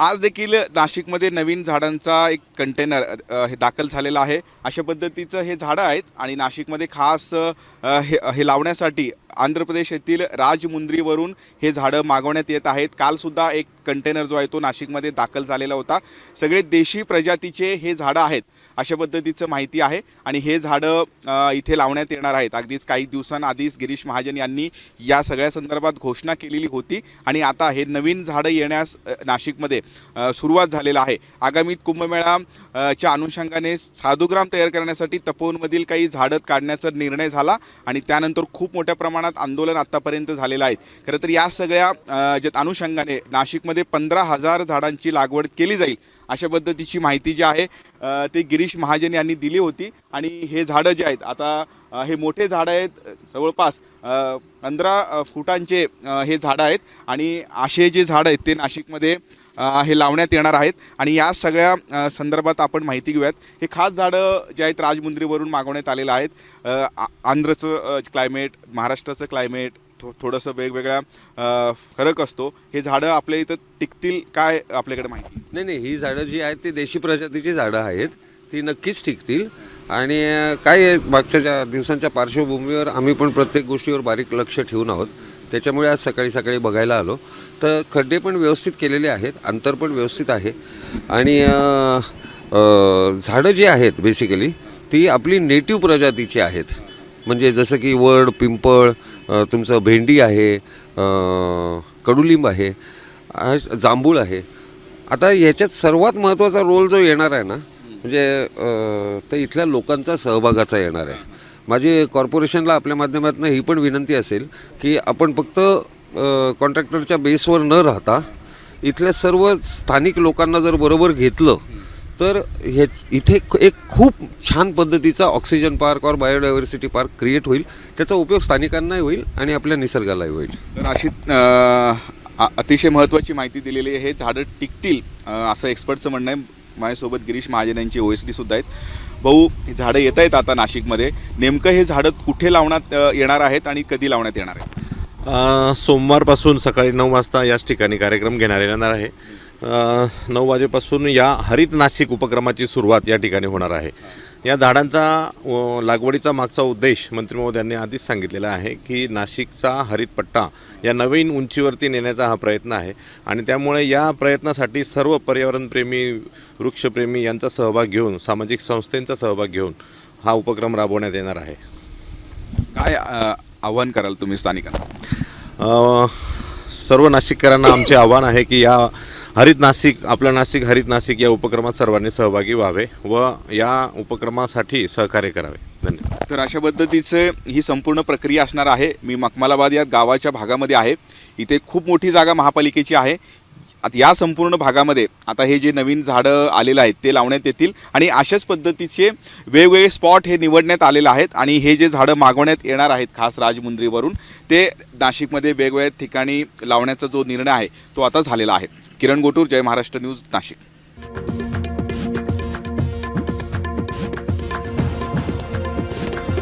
आज देखील नाशिकमध्ये नवीन झाडांचा एक कंटेनर हे दाखल झालेला आहे। अशा पद्धतीचं हे झाडं आहेत आणि नाशिकमध्ये खास हे लावण्यासाठी आंध्र प्रदेश येथील राजमुंद्रीवरून हे झाडं मागवण्यात येत आहेत। कालसुद्धा एक कंटेनर जो आहे तो नाशिकमध्ये दाखल झालेला होता। सगळे देशी प्रजातीचे हे झाडं आहेत अशा पद्धतीचं माहिती आहे आणि हे झाडं इथे लावण्यात येणार आहेत। अगदीच काही दिवसांआधीच गिरीश महाजन यांनी या सगळ्या संदर्भात घोषणा केलेली होती आणि आता हे नवीन झाडं येण्यास नाशिकमध्ये सुरुवात झालेला आहे। आगामी कुंभमेळा च्या अनुषंगाने साधुग्राम तयार करण्यासाठी तपोवनमधील काही झाडं काढण्याचा निर्णय झाला आणि त्यानंतर खूप मोठ्या प्रमाणात आंदोलन आतापर्यंत झालेलं आहे। खरं तर या सगळ्या अनुषंगाने नाशिकमध्ये 15,000 झाडांची लागवड केली जाईल अशा पद्धतीची माहिती जी आहे ते गिरीश महाजन यांनी दिली होती। आणि हे झाडं जे आहेत आता हे मोठे झाडं आहेत, जवळपास 15 फुटांचे हे झाडं आहेत आणि असे जे झाडं आहेत ते नाशिकमध्ये हे लावण्यात येणार आहेत। आणि या सगळ्या संदर्भात आपण माहिती घेऊयात। हे खास झाडं जे आहेत राजमुंद्रीवरून मागवण्यात आलेलं आहेत। आंध्रचं क्लायमेट, महाराष्ट्राचं क्लायमेट थोडंसं वेगवेगळा फरक असतो। हे झाडं आपल्या इथं टिकतील काय आपल्याकडे माहिती? नाही, ही झाडं जी आहेत ती देशी प्रजातीची झाडं आहेत, ती नक्कीच टिकतील। आणि काय मागच्या दिवसांच्या पार्श्वभूमीवर आम्ही पण प्रत्येक गोष्टीवर बारीक लक्ष ठेवून आहोत। त्याच्यामुळे आज सकाळी बघायला आलो तर खड्डे पण व्यवस्थित केलेले आहेत, अंतर पण व्यवस्थित आहे आणि झाडं जी आहेत बेसिकली ती आपली नेटिव्ह प्रजातीची आहेत। म्हणजे जसं की वड, पिंपळ, तुमचं भेंडी आहे, कडुलिंब आहे, जांभूळ आहे। आता ह्याच्यात सर्वात महत्त्वाचा रोल जो येणार आहे ना म्हणजे तर इथल्या लोकांचा सहभागाचा येणार आहे। माझी कॉर्पोरेशनला आपल्या माध्यमातून ही पण विनंती असेल की आपण फक्त कॉन्ट्रॅक्टरच्या बेसवर न राहता इथल्या सर्व स्थानिक लोकांना जर बरोबर घेतलं तर इथे एक खूप छान पद्धतीचा ऑक्सिजन पार्क और बायोडायव्हर्सिटी पार्क क्रिएट होईल। त्याचा उपयोग स्थानिकांनाही होईल आणि आपल्या निसर्गालाही होईल। तर अशी अतिशय महत्त्वाची माहिती दिलेली आहे। हे झाडं टिकतील असं एक्सपर्टचं म्हणणं आहे। माझ्यासोबत गिरीश महाजन यांची OSD सुद्धा आहेत। भाऊ, हे झाडं येत आहेत आता नाशिकमध्ये, नेमकं हे झाडं कुठे लावण्यात येणार आहेत आणि कधी लावण्यात येणार आहेत? सोमवारपासून सकाळी 9 वाजता याच ठिकाणी कार्यक्रम घेण्यात येणार आहे। 9 वाजेपासून या हरित नाशिक उपक्रमाची सुरुवात या ठिकाणी होणार आहे। या झाडांचा लागवडीचा मागचा उद्देश मंत्री महोदयांनी आधीच सांगितलेला आहे की नाशिकचा हरित पट्टा या नवीन उंचीवरती नेण्याचा हा प्रयत्न आहे आणि त्यामुळे या प्रयत्नासाठी सर्व पर्यावरणप्रेमी, वृक्षप्रेमी यांचा सहभाग घेऊन, सामाजिक संस्थांचा सहभाग घेऊन हा उपक्रम राबवण्यात येणार आहे। काय आव्हान कराल तुम्ही स्थानिकांना? सर्व नाशिककरांना आमचे आव्हान आहे की या हरित नाशिक, आपलं नाशिक हरित नाशिक या उपक्रमात सर्वांनी सहभागी व्हावे व या उपक्रमासाठी सहकार्य करावे। धन्यवाद। तर अशा पद्धतीचं ही संपूर्ण प्रक्रिया असणार आहे। मी मखमालाबाद या गावाच्या भागामध्ये आहे। इथे खूप मोठी जागा महापालिकेची आहे। आता या संपूर्ण भागामध्ये आता हे जे नवीन झाडं आलेलं आहेत ते लावण्यात येतील आणि अशाच पद्धतीचे वेगवेगळे स्पॉट हे निवडण्यात आलेले आहेत आणि हे जे झाडं मागवण्यात येणार आहेत खास राजमुंद्रीवरून ते नाशिकमध्ये वेगवेगळ्या ठिकाणी लावण्याचा जो निर्णय आहे तो आता झालेला आहे। किरण गोटूर, जय महाराष्ट्र न्यूज, नाशिक।